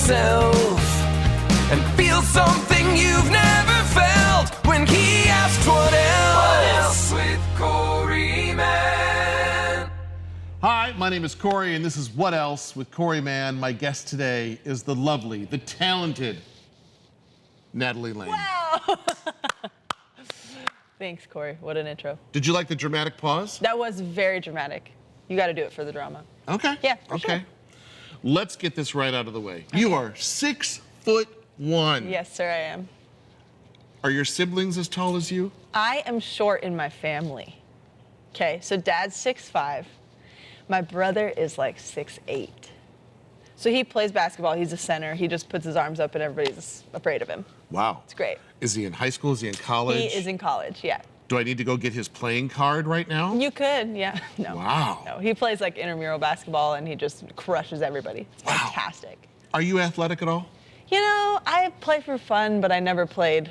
yourself and feel something you've never felt when he asked what else with Corey Mann. Hi, my name is Corey, and this is What Else with Corey Mann. My guest today is the lovely, the talented Natalie Layne. Wow! Thanks, Corey. What an intro. Did you like the dramatic pause? That was very dramatic. You got to do it for the drama. Okay. Yeah, for okay. sure. Let's get this right out of the way. You are 6'1". Yes, sir, I am. Are your siblings as tall as you? I am short in my family. Okay, so dad's 6'5". My brother is like 6'8". So he plays basketball. He's a center. He just puts his arms up and everybody's afraid of him. Wow. It's great. Is he in high school? Is he in college? He is in college, yeah. Do I need to go get his playing card right now? You could, yeah. No. Wow. No, he plays like intramural basketball and he just crushes everybody. It's fantastic. Are you athletic at all? You know, I play for fun, but I never played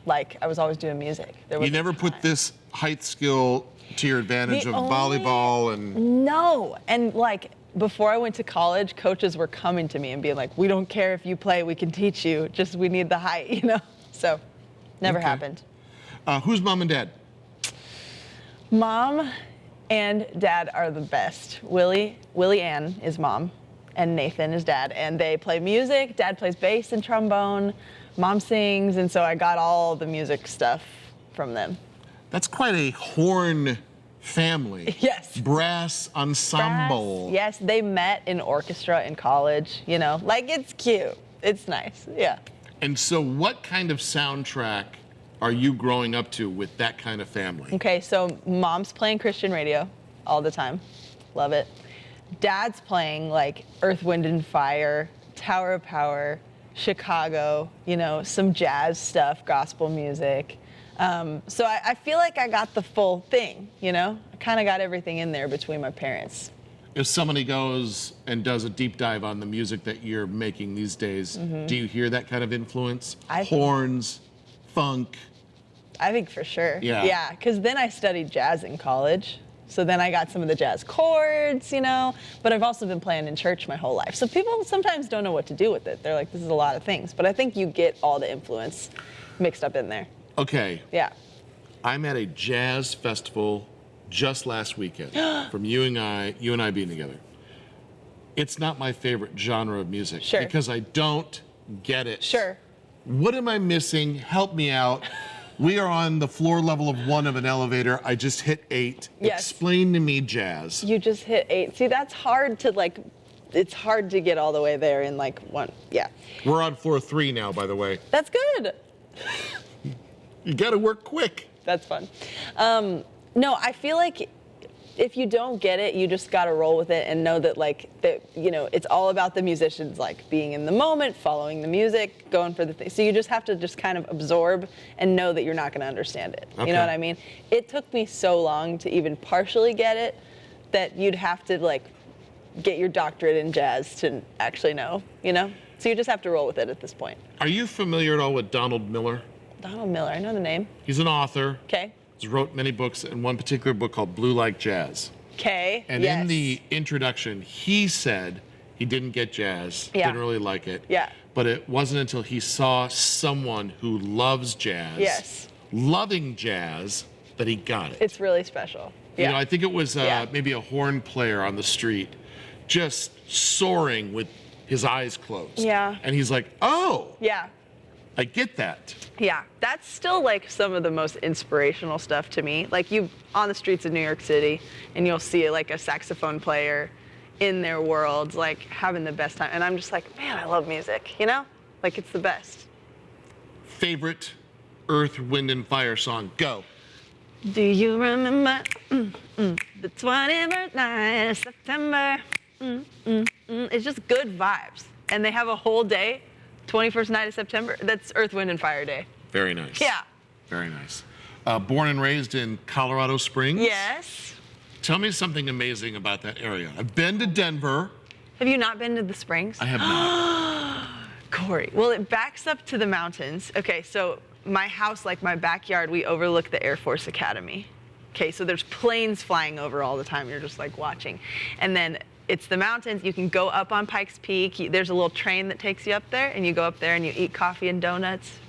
like I was always doing music. You never put this height skill to your advantage of volleyball and... No, and like before I went to college, coaches were coming to me and being like, we don't care if you play, we can teach you, just we need the height, you know? So, never happened. Who's mom and dad? Mom and dad are the best. Willie Ann is mom, and Nathan is dad, and they play music. Dad plays bass and trombone. Mom sings, and so I got all the music stuff from them. That's quite a horn family. Yes. Brass ensemble. Brass, yes, they met in orchestra in college, you know, like it's cute. It's nice, yeah. And so what kind of soundtrack are you growing up to with that kind of family? Okay, so mom's playing Christian radio all the time. Love it. Dad's playing like Earth, Wind and Fire, Tower of Power, Chicago, you know, some jazz stuff, gospel music. So I feel like I got the full thing, you know? I kind of got everything in there between my parents. If somebody goes and does a deep dive on the music that you're making these days, do you hear that kind of influence? Horns, funk? I think for sure. Yeah. Yeah, because then I studied jazz in college. So then I got some of the jazz chords, you know, but I've also been playing in church my whole life. So people sometimes don't know what to do with it. They're like, this is a lot of things. But I think you get all the influence mixed up in there. Okay. Yeah. I'm at a jazz festival just last weekend from you and I being together. It's not my favorite genre of music because I don't get it. Sure. What am I missing? Help me out. We are on the floor level of 1 of an elevator. I just hit 8. Yes. Explain to me jazz. You just hit 8. See, that's hard to like, it's hard to get all the way there in like 1. Yeah. We're on floor 3 now, by the way. That's good. You gotta work quick. That's fun. No, I feel like if you don't get it, you just gotta roll with it and know that like that, you know, it's all about the musicians like being in the moment, following the music, going for the thing. So you just have to just kind of absorb and know that you're not gonna understand it. Okay. You know what I mean? It took me so long to even partially get it that you'd have to like get your doctorate in jazz to actually know, you know? So you just have to roll with it at this point. Are you familiar at all with Donald Miller? Donald Miller, I know the name. He's an author. Okay. He's wrote many books, and one particular book called Blue Like Jazz. Okay. And in the introduction, he said he didn't get jazz, didn't really like it. Yeah. But it wasn't until he saw someone who loves jazz, loving jazz, that he got it. It's really special. You know, I think it was maybe a horn player on the street, just soaring with his eyes closed. Yeah. And he's like, oh. Yeah. I get that. Yeah, that's still like some of the most inspirational stuff to me. Like you on the streets of New York City and you'll see like a saxophone player in their world, like having the best time. And I'm just like, man, I love music, you know? Like it's the best. Favorite Earth, Wind and Fire song, go. Do you remember the 21st night of September? It's just good vibes. And they have a whole day. 21st night of September. That's Earth, Wind, and Fire Day. Very nice. Yeah. Very nice. Born and raised in Colorado Springs. Yes. Tell me something amazing about that area. I've been to Denver. Have you not been to the Springs? I have not. Corey. Well, it backs up to the mountains. Okay, so my house, like my backyard, we overlook the Air Force Academy. Okay, so there's planes flying over all the time. You're just like watching. And then it's the mountains. You can go up on Pikes Peak. There's a little train that takes you up there, and you go up there and you eat coffee and donuts,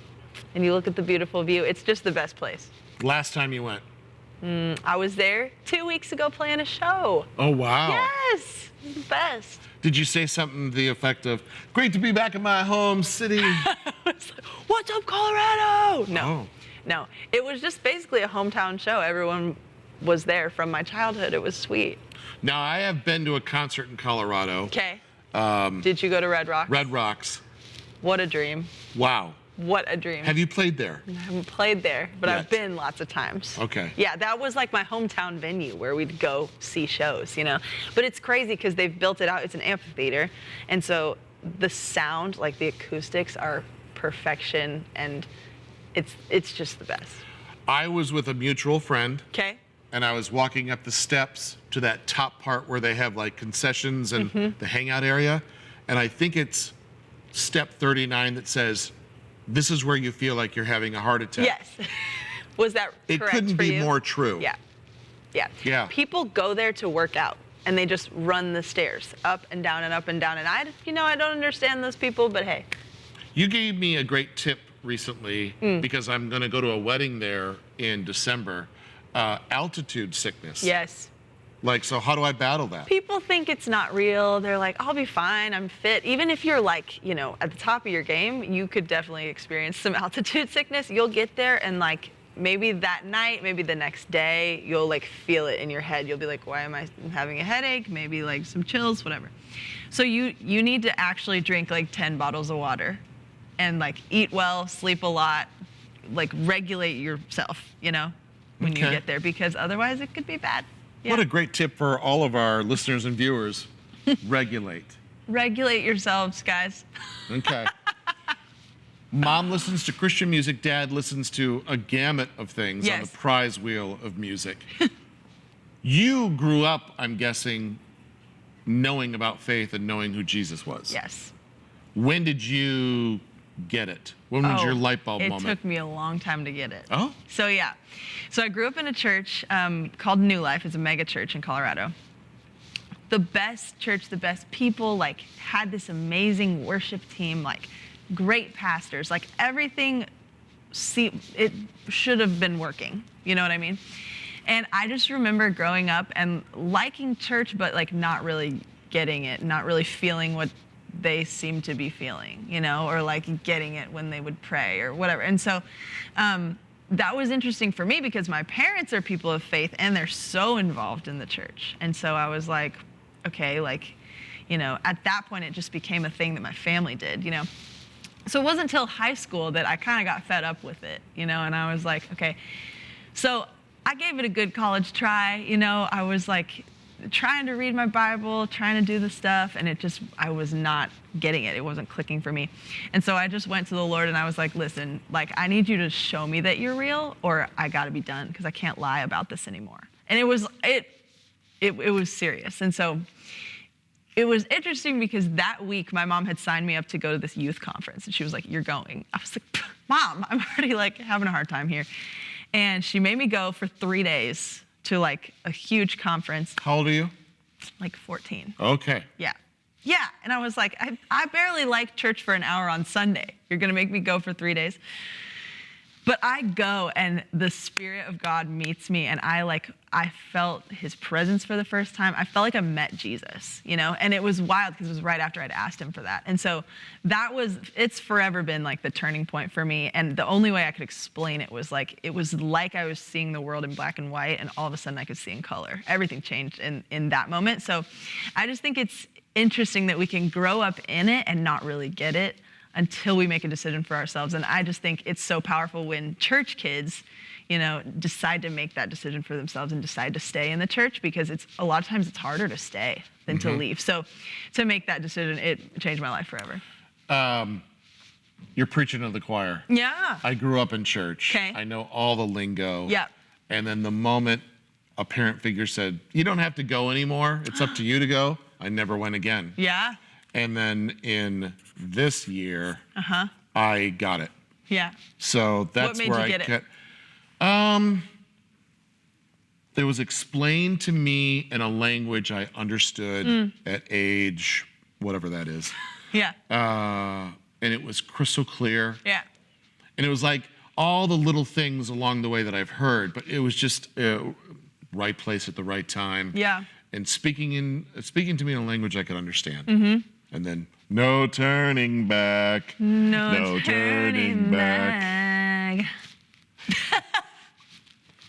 and you look at the beautiful view. It's just the best place. Last time you went? I was there 2 weeks ago playing a show. Oh, wow. Yes, it was the best. Did you say something to the effect of, great to be back in my home city? It's like, what's up, Colorado? No, Oh. no. It was just basically a hometown show. Everyone was there from my childhood. It was sweet. Now, I have been to a concert in Colorado. Okay. Did you go to Red Rocks? Red Rocks. What a dream. Wow. What a dream. Have you played there? I haven't played there, but Yet. I've been lots of times. Okay. Yeah, that was like my hometown venue where we'd go see shows, you know. But it's crazy because they've built it out. It's an amphitheater. And so the sound, like the acoustics are perfection, and it's just the best. I was with a mutual friend. Okay. And I was walking up the steps to that top part where they have like concessions and the hangout area. And I think it's step 39 that says, this is where you feel like you're having a heart attack. Yes. Was that It correct couldn't for be you? more true. Yeah. Yeah. Yeah. People go there to work out, and they just run the stairs up and down and up and down. And I don't understand those people, but hey. You gave me a great tip recently because I'm going to go to a wedding there in December. Altitude sickness. Yes. Like, so how do I battle that? People think it's not real. They're like, I'll be fine, I'm fit. Even if you're like, at the top of your game, you could definitely experience some altitude sickness. You'll get there and like maybe that night, maybe the next day, you'll like feel it in your head. You'll be like, why am I having a headache? Maybe like some chills, whatever. So you need to actually drink like 10 bottles of water and like eat well, sleep a lot, like regulate yourself, when you Okay. get there, because otherwise it could be bad. Yeah. What a great tip for all of our listeners and viewers. Regulate. Regulate yourselves, guys. Okay. Mom listens to Christian music. Dad listens to a gamut of things on Yes. the prize wheel of music. You grew up, I'm guessing, knowing about faith and knowing who Jesus was. Yes. When did you get it? When was your light bulb it moment? took me a long time to get it. Oh? So yeah. So I grew up in a church called New Life. It's a mega church in Colorado. The best church, the best people, like had this amazing worship team, like great pastors, like everything, it should have been working. You know what I mean? And I just remember growing up and liking church, but like not really getting it, not really feeling what they seemed to be feeling, or like getting it when they would pray or whatever. And so that was interesting for me because my parents are people of faith and they're so involved in the church. And so I was like, okay, like, at that point it just became a thing that my family did, So it wasn't until high school that I kind of got fed up with it, and I was like, okay. So I gave it a good college try, I was like, trying to read my Bible, trying to do the stuff, and I was not getting it. It wasn't clicking for me. And so I just went to the Lord and I was like, listen, like I need you to show me that you're real or I gotta be done because I can't lie about this anymore. And it was serious. And so it was interesting because that week my mom had signed me up to go to this youth conference and she was like, you're going. I was like, Mom, I'm already like having a hard time here. And she made me go for 3 days to like a huge conference. How old are you? Like 14. Okay. Yeah. Yeah. And I was like, I barely like church for an hour on Sunday. You're going to make me go for 3 days. But I go and the Spirit of God meets me and I felt his presence for the first time. I felt like I met Jesus, and it was wild because it was right after I'd asked him for that. And so it's forever been like the turning point for me. And the only way I could explain it was like I was seeing the world in black and white and all of a sudden I could see in color. Everything changed in that moment. So I just think it's interesting that we can grow up in it and not really get it until we make a decision for ourselves. And I just think it's so powerful when church kids, decide to make that decision for themselves and decide to stay in the church because a lot of times it's harder to stay than to leave. So to make that decision, it changed my life forever. You're preaching to the choir. Yeah. I grew up in church. Okay. I know all the lingo. Yeah. And then the moment a parent figure said, you don't have to go anymore, it's up to you to go, I never went again. Yeah. And then in this year, I got it. Yeah. So that's What made where you I get it? It was explained to me in a language I understood at age, whatever that is. Yeah. And it was crystal clear. Yeah. And it was like all the little things along the way that I've heard, but it was just right place at the right time. Yeah. And speaking to me in a language I could understand. And then no turning back. No turning back.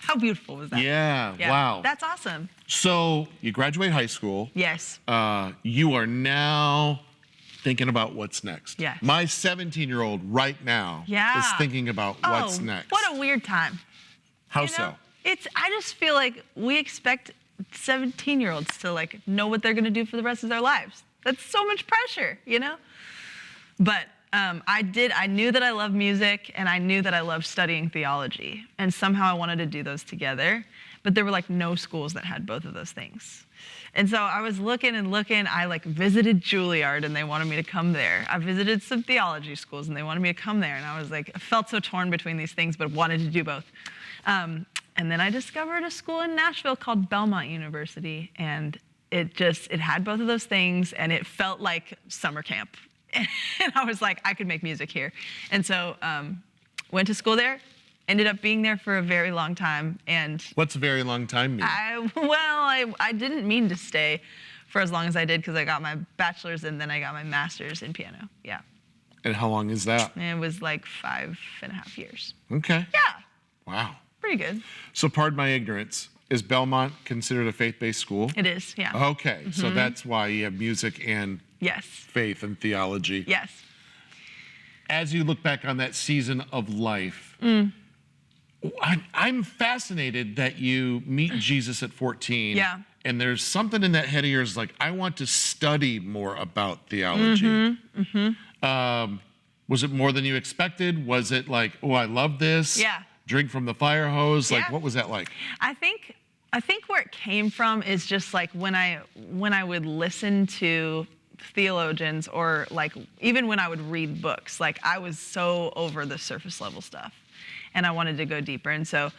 How beautiful was that? Yeah, wow. That's awesome. So you graduate high school. Yes. You are now thinking about what's next. Yes. My 17-year-old right now is thinking about what's next. What a weird time. How You know, so? I just feel like we expect 17-year-olds to like know what they're gonna do for the rest of their lives. That's so much pressure, you know? But I knew that I loved music and I knew that I loved studying theology. And somehow I wanted to do those together. But there were like no schools that had both of those things. And so I was looking and looking. I like visited Juilliard and they wanted me to come there. I visited some theology schools and they wanted me to come there. And I was like, I felt so torn between these things, but wanted to do both. And then I discovered a school in Nashville called Belmont University. And it had both of those things and it felt like summer camp. And I was like, I could make music here. And so went to school there, ended up being there for a very long time. And what's a very long time mean? I didn't mean to stay for as long as I did because I got my bachelor's and then I got my master's in piano. Yeah. And how long is that? And it was like 5.5 years. Okay. Yeah. Wow. Pretty good. So pardon my ignorance. Is Belmont considered a faith-based school? It is, yeah. Okay. So that's why you have music and Yes. faith and theology. Yes. As you look back on that season of life, I'm fascinated that you meet Jesus at 14. Yeah. And there's something in that head of yours like, I want to study more about theology. Was it more than you expected? Was it like, oh, I love this? Yeah. Drink from the fire hose? Like, Yeah. what was that like? I think where it came from is just like when I would listen to theologians or like even when I would read books, like I was so over the surface level stuff and I wanted to go deeper. And so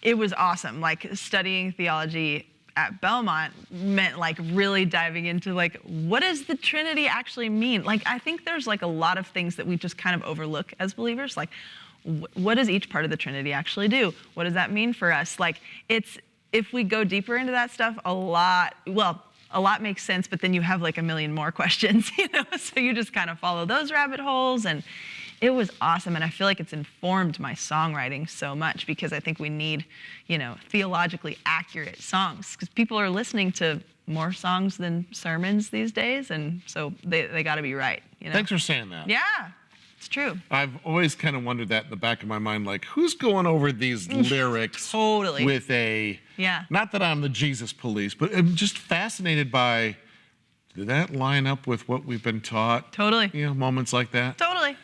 it was awesome. Like studying theology at Belmont meant like really diving into like, what does the Trinity actually mean? Like, I think there's like a lot of things that we just kind of overlook as believers. Like, what does each part of the Trinity actually do? What does that mean for us? Like, if we go deeper into that stuff, a lot makes sense, but then you have like a million more questions, you know? So you just kind of follow those rabbit holes, and it was awesome. And I feel like it's informed my songwriting so much because I think we need, you know, theologically accurate songs because people are listening to more songs than sermons these days, and so they got to be right, you know? Thanks for saying that. Yeah. It's true. I've always kind of wondered that in the back of my mind, like, who's going over these lyrics Totally. with a, not that I'm the Jesus police, but I'm just fascinated by, did that line up with what we've been taught? Totally. You know, moments like that. Totally.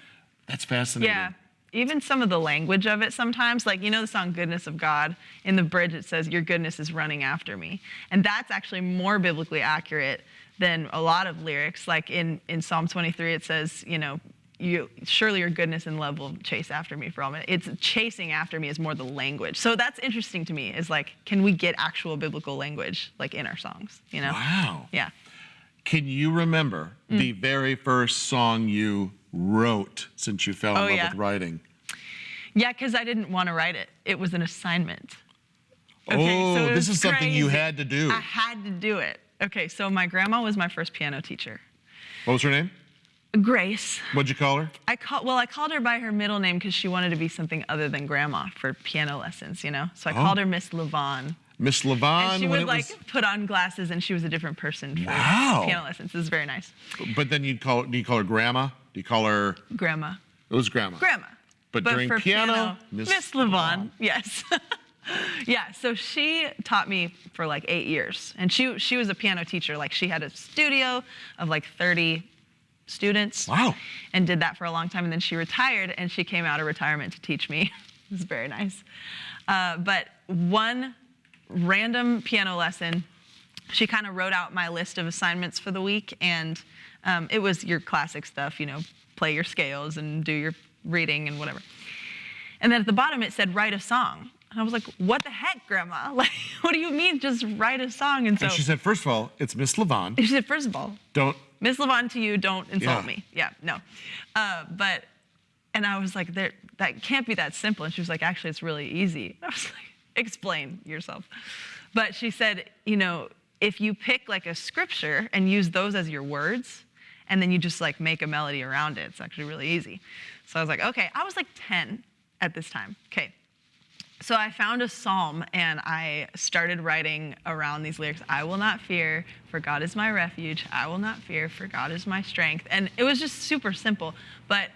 That's fascinating. Yeah. Even some of the language of it sometimes, like, you know the song Goodness of God? In the bridge it says, your goodness is running after me. And that's actually more biblically accurate than a lot of lyrics. Like in Psalm 23 it says, you know, surely your goodness and love will chase after me for all minutes. It's chasing after me is more the language. So that's interesting to me is like, can we get actual biblical language like in our songs, you know? Wow. Yeah. Can you remember the very first song you wrote since you fell in love with writing? Yeah, because I didn't want to write it. It was an assignment. Okay, so this is something you crazy. had to do. I had to do it. Okay, so my grandma was my first piano teacher. What was her name? Grace. What'd you call her? I called her by her middle name because she wanted to be something other than grandma for piano lessons, you know? So I called her Miss Levon. Miss Levon. And she would like put on glasses and she was a different person for piano lessons. It was very nice. But then do you call her grandma? Do you call her? Grandma. It was grandma. Grandma. But during for piano, Miss Levon. Yes. Yeah, so she taught me for like 8 years. And she was a piano teacher. Like she had a studio of like 30 students. Wow. And did that for a long time. And then she retired and she came out of retirement to teach me. It was very nice. But one random piano lesson, she kind of wrote out my list of assignments for the week. And it was your classic stuff, you know, play your scales and do your reading and whatever. And then at the bottom it said, write a song. And I was like, what the heck, Grandma? Like, what do you mean just write a song? And so And she said, first of all, it's Miss Levon. she said, first of all, Don't. Miss Levon to you, don't insult Yeah. me. Yeah, no. And I was like, that can't be that simple. And she was like, actually, it's really easy. And I was like, explain yourself. But she said, you know, if you pick like a scripture and use those as your words, and then you just like make a melody around it, it's actually really easy. So I was like, okay, I was like 10 at this time. Okay. So I found a psalm and I started writing around these lyrics. I will not fear, for God is my refuge. I will not fear, for God is my strength. And it was just super simple, but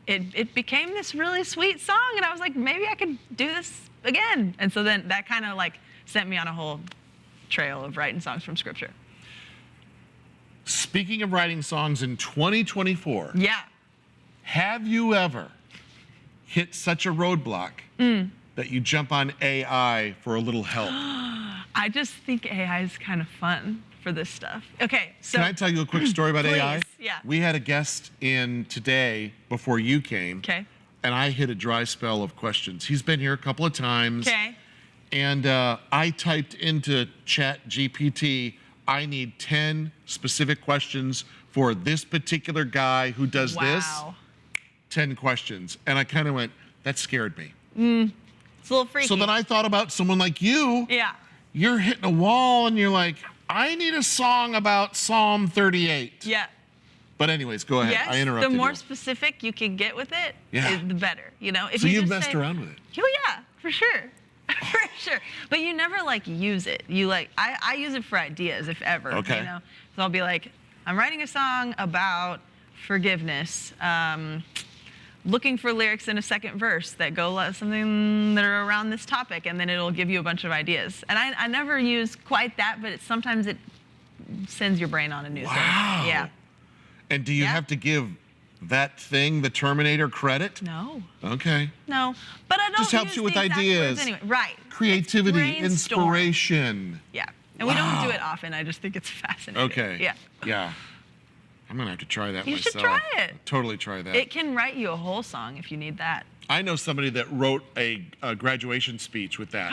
it became this really sweet song. And I was like, maybe I could do this again. And so then that kind of like sent me on a whole trail of writing songs from scripture. Speaking of writing songs in 2024, Yeah. have you ever hit such a roadblock that you jump on AI for a little help? I just think AI is kind of fun for this stuff. Okay, so. Can I tell you a quick story about AI? Please, yeah. We had a guest in today before you came. Okay. And I hit a dry spell of questions. He's been here a couple of times. Okay. And I typed into Chat GPT, I need 10 specific questions for this particular guy who does this. Wow. 10 questions. And I kind of went, that scared me. It's a little freaky. So then I thought about someone like you. Yeah. You're hitting a wall and you're like, I need a song about Psalm 38. Yeah. But anyways, go ahead. Yes. I interrupted The more you. specific you can get with it, Yeah. the better. You know. If So you you've just messed say, around with it. Oh yeah, for sure. For sure. But you never like use it. You like I use it for ideas, if ever. Okay. You know. So I'll be like, I'm writing a song about forgiveness. Looking for lyrics in a second verse that go something that are around this topic, and then it'll give you a bunch of ideas. And I never use quite that, but sometimes it sends your brain on a new Wow. thing. Yeah. And do you Yeah. have to give that thing, the Terminator, credit? No. Okay. No. But I don't Just helps use you with the exact ideas. words anyway. Right. Creativity, It's brainstorm. inspiration. Yeah. And we don't Wow. do it often. I just think it's fascinating. Okay. Yeah. Yeah. I'm gonna have to try that You myself. should try it. Totally try that. It can write you a whole song if you need that. I know somebody that wrote a graduation speech with that.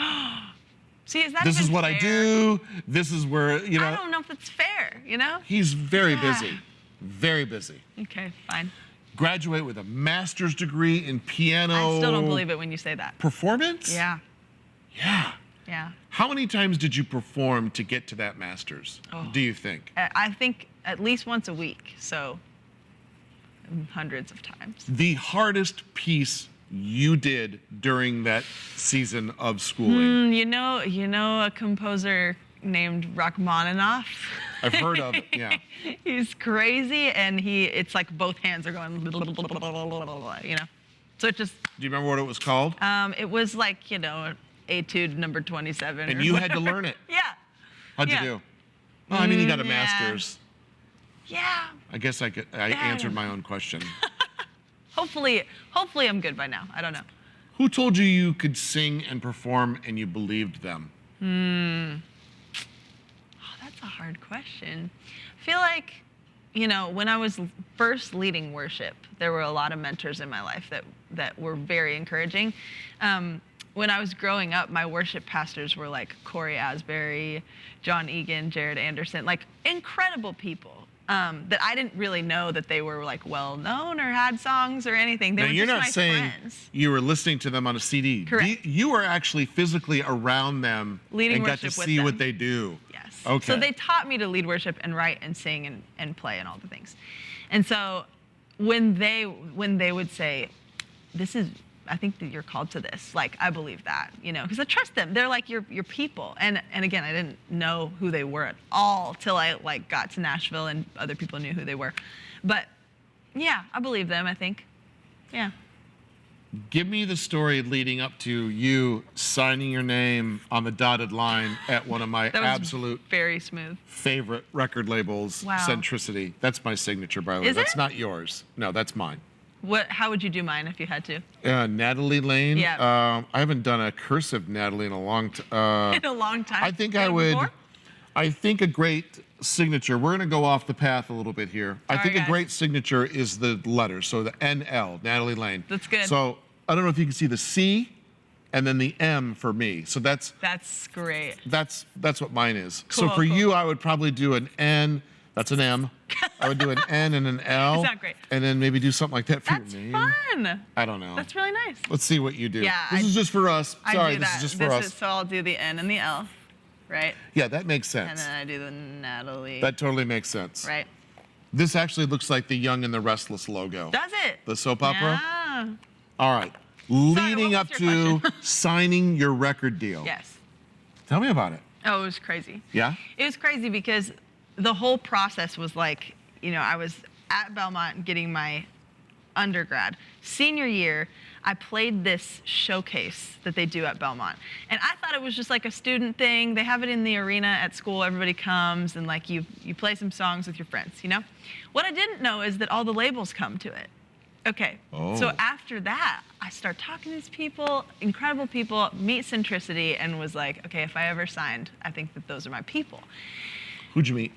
See, is that This even is what fair? I do. This is where, you know. I don't know if it's fair, you know? He's very Yeah. busy. Very busy. Okay, fine. Graduate with a master's degree in piano. I still don't believe it when you say that. Performance? Yeah. Yeah. Yeah. How many times did you perform to get to that master's, Oh. do you think? I think at least once a week, so hundreds of times. The hardest piece you did during that season of schooling? You know a composer named Rachmaninoff? I've heard of it, yeah. He's crazy, and it's like both hands are going, you know? So it just, Do you remember what it was called? it was like, you know, Etude number 27. And or you had to whatever. learn it. Yeah. How'd Yeah. you do? Well, I mean, you got a Yeah. master's. Yeah. I guess I answered my own question. Hopefully I'm good by now. I don't know. Who told you you could sing and perform and you believed them? Oh, that's a hard question. I feel like, you know, when I was first leading worship, there were a lot of mentors in my life that were very encouraging. When I was growing up, my worship pastors were like Corey Asbury, John Egan, Jared Anderson, like incredible people that I didn't really know that they were like well known or had songs or anything. They Now, were you're just not my saying friends. you were listening to them on a CD. Correct. You were actually physically around them Leading and got to worship with see what them. they do. Yes. Okay. So they taught me to lead worship and write and sing and play and all the things. And so when they would say, I think that you're called to this, like I believe that, you know, because I trust them. They're like your people. And again, I didn't know who they were at all till I like got to Nashville and other people knew who they were. But yeah, I believe them, I think. Yeah. Give me the story leading up to you signing your name on the dotted line at one of my That was absolute very smooth. favorite record labels, Wow. Centricity. That's my signature, by the way. Is That's it? not yours. No, that's mine. How would you do mine if you had to? Natalie Layne. Yeah. I haven't done a cursive Natalie in a long time. In a long time. I think Done I it would. before? I think a great signature. We're going to go off the path a little bit here. I Sorry, think a guys. great signature is the letters. So the NL, Natalie Layne. That's good. So I don't know if you can see the C and then the M for me. So that's great. That's what mine is. Cool, so for cool. you, I would probably do an N. That's an M. I would do an N and an L. Is that great? And then maybe do something like that for That's your name. fun. I don't know. That's really nice. Let's see what you do. Yeah, This is just for us. I Sorry, do this that. is just for us. So I'll do the N and the L, right? Yeah, that makes And sense. then I do the Natalie. That totally makes sense. Right. This actually looks like the Young and the Restless logo. Does it? The soap opera? Yeah. All right. what Leading was up your to question? signing your record deal. Yes. Tell me about it. Oh, it was crazy. Yeah? It was crazy because the whole process was like, I was at Belmont getting my undergrad. Senior year, I played this showcase that they do at Belmont. And I thought it was just like a student thing. They have it in the arena at school. Everybody comes and like you play some songs with your friends, What I didn't know is that all the labels come to it. Okay. Oh. So after that, I start talking to these people, incredible people, meet Centricity, and was like, okay, if I ever signed, I think that those are my people. Who'd you meet?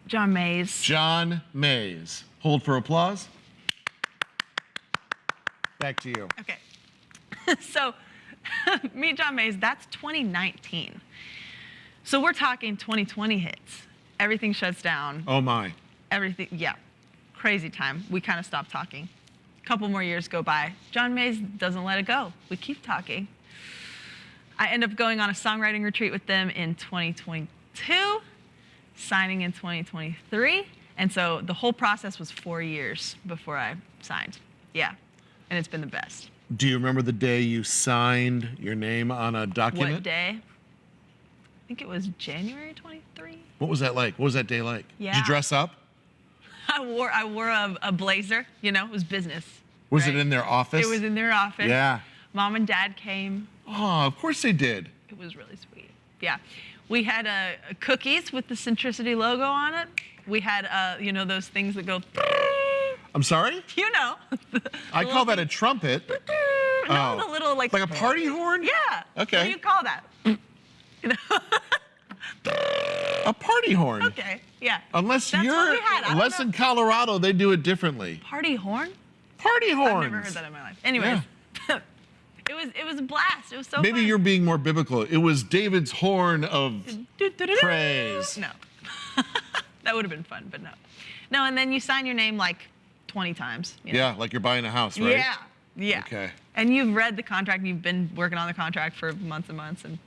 John Mays. John Mays. Hold for applause. Back to you. Okay. So, meet John Mays, that's 2019. So we're talking 2020 hits. Everything shuts down. Oh my. Everything, yeah. Crazy time. We kind of stopped talking. A couple more years go by. John Mays doesn't let it go. We keep talking. I end up going on a songwriting retreat with them in 2022, signing in 2023. And so the whole process was 4 years before I signed. Yeah. And it's been the best. Do you remember the day you signed your name on a document? What day? I think it was January 23. What was that like? What was that day like? Did Yeah. you dress up? I wore a blazer, it was business. Was right? it in their office? It was in their office. Yeah. Mom and Dad came. Oh, of course they did. It was really sweet. Yeah. We had cookies with the Centricity logo on it. We had, those things that go, I'm sorry? I call that a trumpet. no, the little like a party horn? Yeah. Okay. What do you call that? A party horn. Okay. Yeah. Unless That's what we had. I don't unless know. in Colorado they do it differently. Party horn? Party horns. I've never heard that in my life. Anyways, it was a blast. It was so Maybe fun. you're being more biblical. It was David's horn of praise. No. That would have been fun, but no. No, and then you sign your name like 20 times. Yeah, like you're buying a house, right? Yeah. Yeah. Okay. And you've read the contract, and you've been working on the contract for months and months, and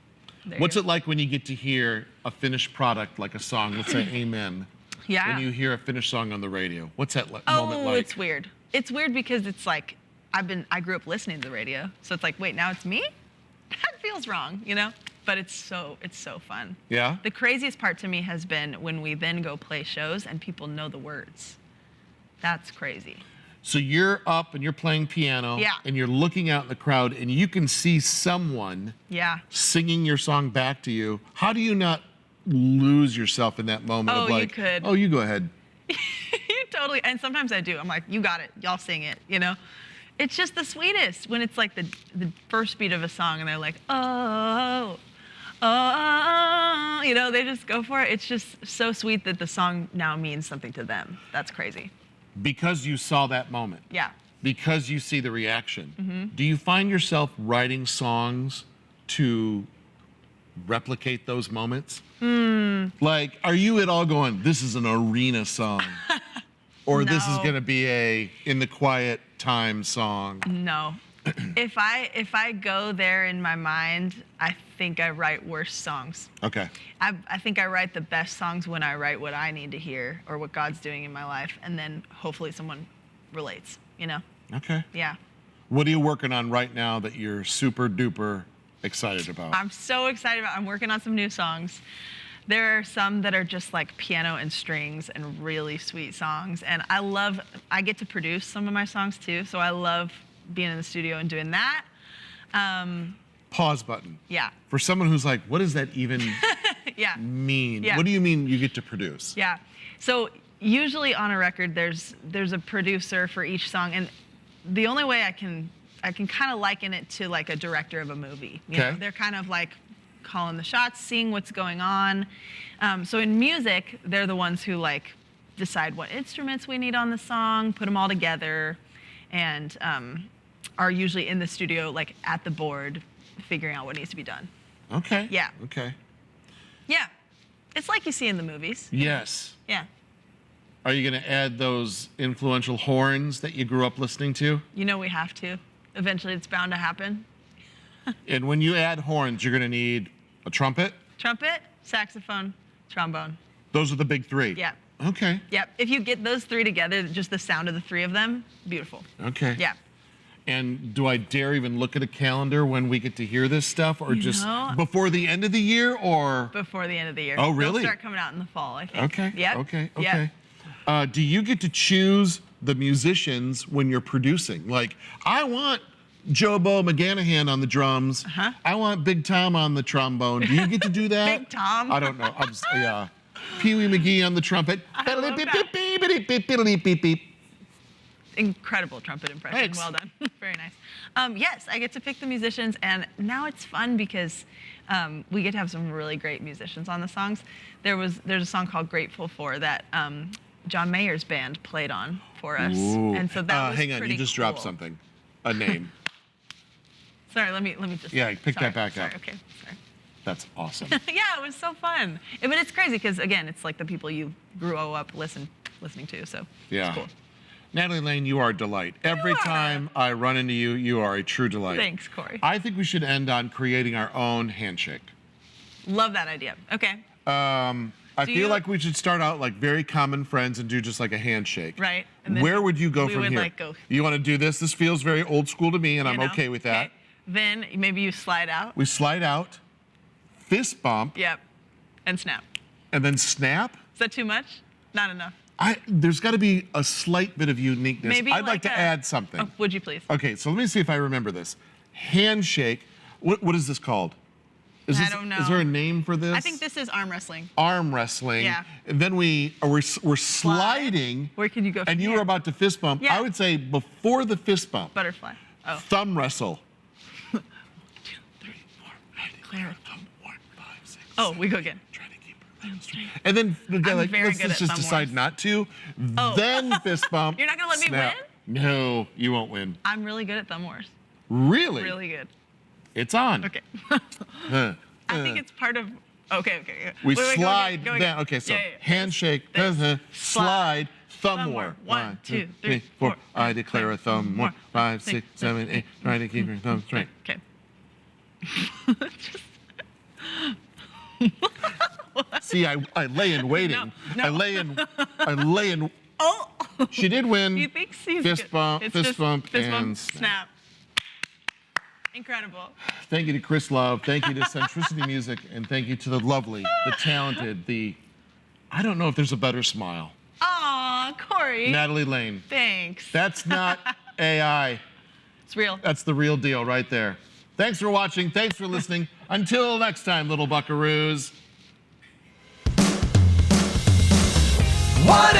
What's it like when you get to hear a finished product, like a song, let's say Amen? Yeah. When you hear a finished song on the radio, what's that moment Oh, like? it's weird. It's weird because it's like I grew up listening to the radio, so it's like, wait, now it's me? That feels wrong, But it's so fun. Yeah? The craziest part to me has been when we then go play shows and people know the words. That's crazy. So you're up and you're playing piano, Yeah. and you're looking out in the crowd, and you can see someone Yeah. singing your song back to you. How do you not lose yourself in that moment Oh, of you like, could. oh, you go ahead? You totally, and sometimes I do. I'm like, you got it. Y'all sing it, It's just the sweetest when it's like the first beat of a song and they're like, oh, they just go for it. It's just so sweet that the song now means something to them. That's crazy. Because you saw that moment. Yeah. Because you see the reaction. Mm-hmm. Do you find yourself writing songs to replicate those moments? Like, are you at all going, this is an arena song? Or this is No. going to be a in the quiet time song? No. If I go there in my mind, I think I write worse songs. Okay. I think I write the best songs when I write what I need to hear or what God's doing in my life, and then hopefully someone relates, Okay. Yeah. What are you working on right now that you're super duper excited about? I'm so excited I'm working on some new songs. There are some that are just like piano and strings and really sweet songs. And I get to produce some of my songs too. So I love being in the studio and doing that. Pause button. Yeah. For someone who's like, what does that even Yeah. mean? Yeah. What do you mean you get to produce? Yeah. So usually on a record, there's a producer for each song. And the only way I can kind of liken it to like a director of a movie. You Okay. know, they're kind of like calling the shots, seeing what's going on. So in music, they're the ones who like decide what instruments we need on the song, put them all together, and are usually in the studio like at the board figuring out what needs to be done. Okay. Yeah. Okay. Yeah. It's like you see in the movies. Yes. Yeah. Are you going to add those influential horns that you grew up listening to? You know we have to. Eventually it's bound to happen. And when you add horns, you're going to need a trumpet? Trumpet, saxophone, trombone. Those are the big three? Yeah. Okay. Yep. If you get those three together, just the sound of the three of them, beautiful. Okay. Yeah. And do I dare even look at a calendar when we get to hear this stuff, or just know, before the end of the year, or? Before the end of the year. Oh, really? They'll start coming out in the fall, I think. Okay. Yep. Okay. Yep. Okay. Do you get to choose the musicians when you're producing? Like, I want Jobo McGanahan on the drums. Uh-huh. I want Big Tom on the trombone. Do you get to do that? Big Tom? I don't know. Yeah. Pee Wee McGee on the trumpet. I love Beep. Incredible trumpet impression. Thanks. Well done. Very nice. Yes, I get to pick the musicians, and now it's fun because we get to have some really great musicians on the songs. There's a song called "Grateful For" that John Mayer's band played on for us, Ooh. and so that was hang on, pretty you just cool. dropped something. A name. Sorry, let me just. Yeah, pick sorry, that back sorry, up. Okay, sorry. That's awesome. Yeah, it was so fun. But it's crazy because again, it's like the people you grew up listening to. So Yeah. it's cool. Natalie Layne, you are a delight. Every are. time I run into you, you are a true delight. Thanks, Corey. I think we should end on creating our own handshake. Love that idea. Okay. I feel like we should start out like very common friends and do just like a handshake. Right. And then Where would you go we from would, here? like, go- You want to do this? This feels very old school to me, and I'm You know? okay with that. Okay. Then maybe you slide out. We slide out, fist bump, Yep. And snap. and then snap. Is that too much? Not enough. There's got to be a slight bit of uniqueness. Maybe I'd like to add something. Oh, would you please? Okay, so let me see if I remember this. Handshake. What is this called? I don't know. Is there a name for this? I think this is arm wrestling. Arm wrestling. Yeah. And then we're sliding. Where can you go from And you here? were about to fist bump. Yeah. I would say before the fist bump, Butterfly. Oh. thumb wrestle. 1, 2, 3, 4. Clear. Oh, we go again. Try to keep her straight. And then like, very let's good at just thumb decide wars. not to. Oh. Then fist bump. You're not gonna let me snap. win? No, you won't win. I'm really good at thumb wars. Really? Really good. It's on. Okay. Huh. I think it's part of. Okay. We Wait, go slide again, go down. again. Okay, so Yeah. handshake, This. slide, thumb Thumb war. war. 1, 2, 3, 4. 4. I declare a thumb war. 5, 6, 7, 8. Try to keep your thumb straight. Okay. See, I lay in waiting. No. I lay in. Oh. She did win. You think she's Fist good. bump, It's fist just bump, fist and bump, snap. Incredible. Thank you to Chris Love. Thank you to Centricity Music. And thank you to the lovely, the talented, I don't know if there's a better smile. Aw, Corey. Natalie Layne. Thanks. That's not AI. It's real. That's the real deal right there. Thanks for watching. Thanks for listening. Until next time, little buckaroos. What